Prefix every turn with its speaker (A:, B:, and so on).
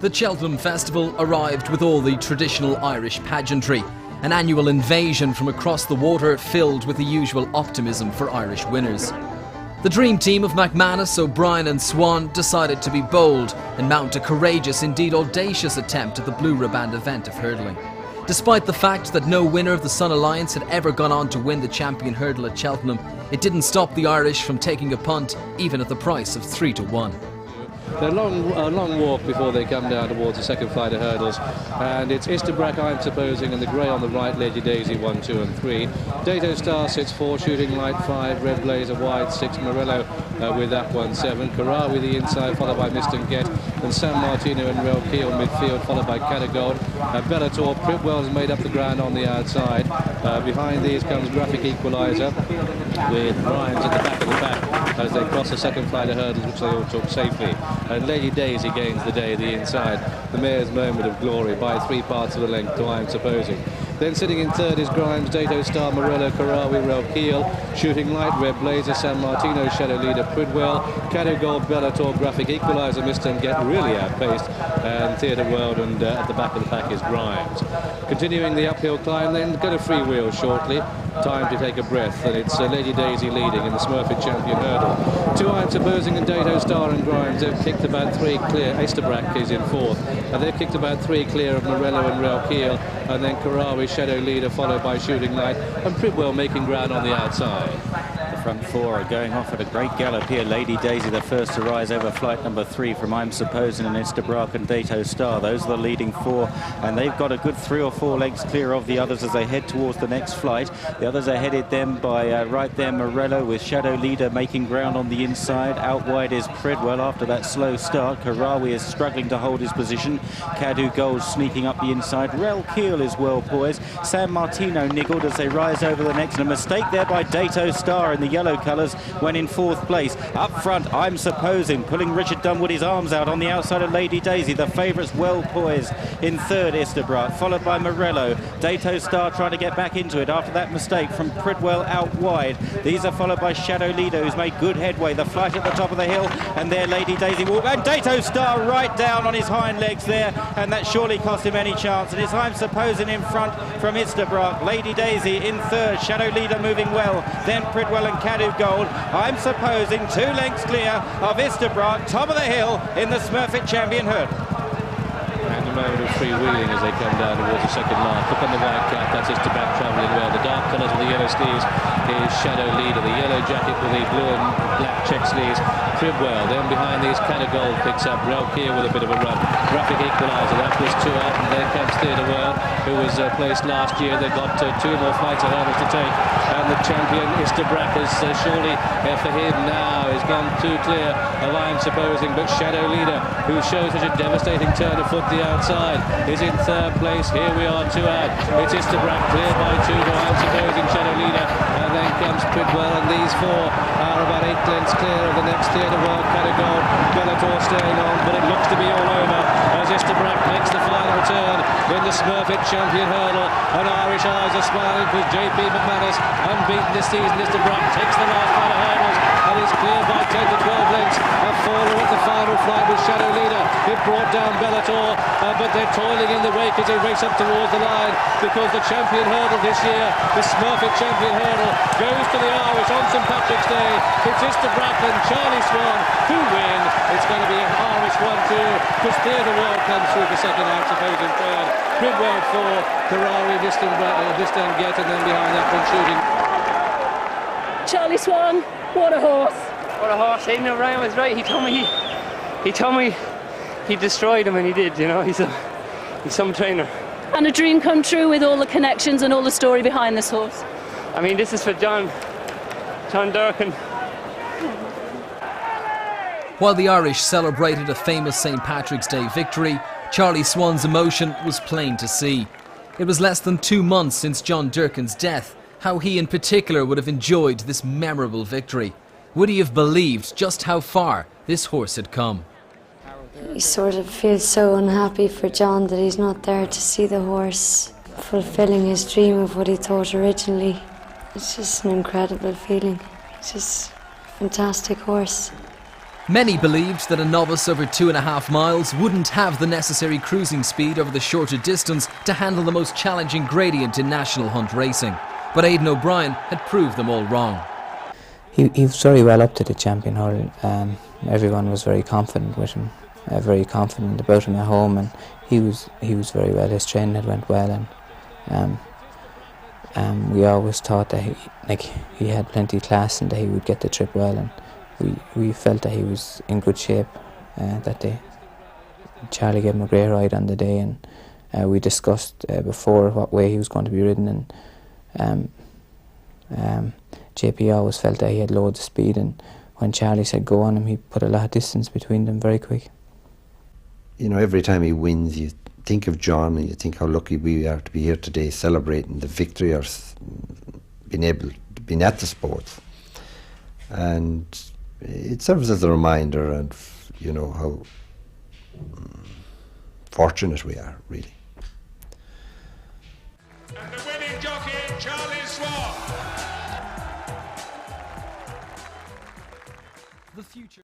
A: The Cheltenham Festival arrived with all the traditional Irish pageantry, an annual invasion from across the water filled with the usual optimism for Irish winners. The dream team of McManus, O'Brien and Swan decided to be bold and mount a courageous, indeed audacious attempt at the Blue Riband event of hurdling. Despite the fact that no winner of the Sun Alliance had ever gone on to win the champion hurdle at Cheltenham, it didn't stop the Irish from taking a punt, even at the price of 3-1.
B: They're a long walk before they come down towards the second flight of hurdles, and it's Istabraq, I'm supposing, and the grey on the right, Lady Daisy 1, 2 and 3. Dato Star sits 4, Shooting Light 5, Red Blazer wide 6, Morello with that 1, 7, Karawi the inside, followed by Mist and Get, and San Martino and Real Keel midfield, followed by Catagold. Bellator, Pripwell's made up the ground on the outside. Behind these comes Graphic Equalizer with Grimes at the back of the pack as they cross the second flight of hurdles, which they all took safely. And Lady Daisy gains the day the inside. The mare's moment of glory by 3 parts of the length to I'm supposing. Then sitting in third is Grimes, Dato Star, Morello, Karawi, Real Keel, Shooting Light, Red Blazer, San Martino, Shadow Leader, Pridwell, Catagold, Bellator, Graphic Equalizer, Mist and Get really outpaced, and Theatre World, and at the back of the pack is Grimes. Continuing the uphill climb, then going to freewheel shortly. Time to take a breath, and it's Lady Daisy leading in the Smurfit champion hurdle. 2 I'm supposing and Dato Star and Grimes, they've kicked about 3 clear. Istabraq is in fourth, and they've kicked about 3 clear of Morello and Real Keel, and then Karawi, Shadow Leader, followed by Shooting Light, and Pridwell making ground on the outside.
C: The front 4 are going off at a great gallop here. Lady Daisy the first to rise over flight number 3 from I'm supposing and Istabraq and Dato Star. Those are the leading 4, and they've got a good 3 or 4 lengths clear of the others as they head towards the next flight. The others are headed then by right there Morello with Shadow Leader making ground on the inside. Out wide is Pridwell after that slow start. Karawi is struggling to hold his position. Cadu Gold sneaking up the inside. Real Keel is well poised. San Martino niggled as they rise over the next, and a mistake there by Dato Star in the yellow colours when in 4th place. Up front, I'm supposing, pulling Richard Dunwoodie's arms out on the outside of Lady Daisy. The favourites well poised in 3rd, Istabraq, followed by Morello. Dato Star trying to get back into it after that mistake from Pridwell out wide. These are followed by Shadow Leader, who's made good headway. The flight at the top of the hill, and there Lady Daisy walk, and Dato Star right down on his hind legs there, and that surely cost him any chance. And it's I'm supposing in front from Istabraq. Lady Daisy in 3rd, Shadow Leader moving well, then Pridwell and Cadu Gold. I'm supposing 2 lengths clear of Istabraq, top of the hill in the Smurfit champion hurdle.
B: And a moment of freewheeling as they come down towards the second mark. Look on the white cap, that's Istabraq travelling well. The dark colours with the yellow sleeves is Shadow Leader. The yellow jacket with the blue and black check sleeves, Pridwell. Then behind these, Catagold picks up Real Keel with a bit of a run. Graphic Equalizer, that was 2 out, and then comes Theatre World, who was placed last year. They've got 2 more flights of hurdles to take, and the champion Istabraq is surely for him now is gone too clear of I'm supposing, but Shadow Leader, who shows such a devastating turn of foot the outside, is in 3rd place. Here we are, 2 out. It's Istabraq clear by 2 to I'm supposing Shadow Leader, and then comes Pridwell, and these 4 are about 8 lengths clear of the next Theatre World. Catagold, Bellator staying on, but it looks to be all over as Istabraq makes the final turn in the Smurfit champion hurdle, and Irish eyes are smiling for JP McManus, unbeaten this season. Istabraq takes the last flight of hurdles and is cleared by 10 to 12 lengths. A faller at the final flight with Shadow Leader. It brought down Bellator, but they're toiling in the wake as they race up towards the line, because the champion hurdle this year, the Smurfit champion hurdle, goes to the Irish on St Patrick's Day. It's Istabraq and Charlie Swan who win. It's going to be an Irish 1-2, because Theatre World comes through for second, I'm supposing third. Pridwell 4, Karawi, Vista and Get, and then behind that one Shooting.
D: Charlie Swan, what a horse!
E: What a horse! Aidan O'Brien was right. He told me he destroyed him, and he did. You know, he's some trainer.
D: And a dream come true with all the connections and all the story behind this horse.
E: I mean, this is for John Durkin.
A: While the Irish celebrated a famous St Patrick's Day victory, Charlie Swan's emotion was plain to see. It was less than 2 months since John Durkin's death. How he in particular would have enjoyed this memorable victory. Would he have believed just how far this horse had come?
F: He sort of feels so unhappy for John that he's not there to see the horse fulfilling his dream of what he thought originally. It's just an incredible feeling. It's just a fantastic horse.
A: Many believed that a novice over 2.5 miles wouldn't have the necessary cruising speed over the shorter distance to handle the most challenging gradient in national hunt racing. But Aidan O'Brien had proved them all wrong.
G: He was very well up to the champion hurdle. Everyone was very confident with him, very confident about him at home, and he was very well. His training had went well, and we always thought that he had plenty of class and that he would get the trip well, and we felt that he was in good shape that day. Charlie gave him a great ride on the day, and we discussed before what way he was going to be ridden, and JP always felt that he had loads of speed, and when Charlie said go on him, he put a lot of distance between them very quick.
H: You know, every time he wins, you think of John and you think how lucky we are to be here today celebrating the victory or being at the sports. And it serves as a reminder of, you know, how fortunate we are, really.
I: And the winning jockey, Charlie Swart.
A: The future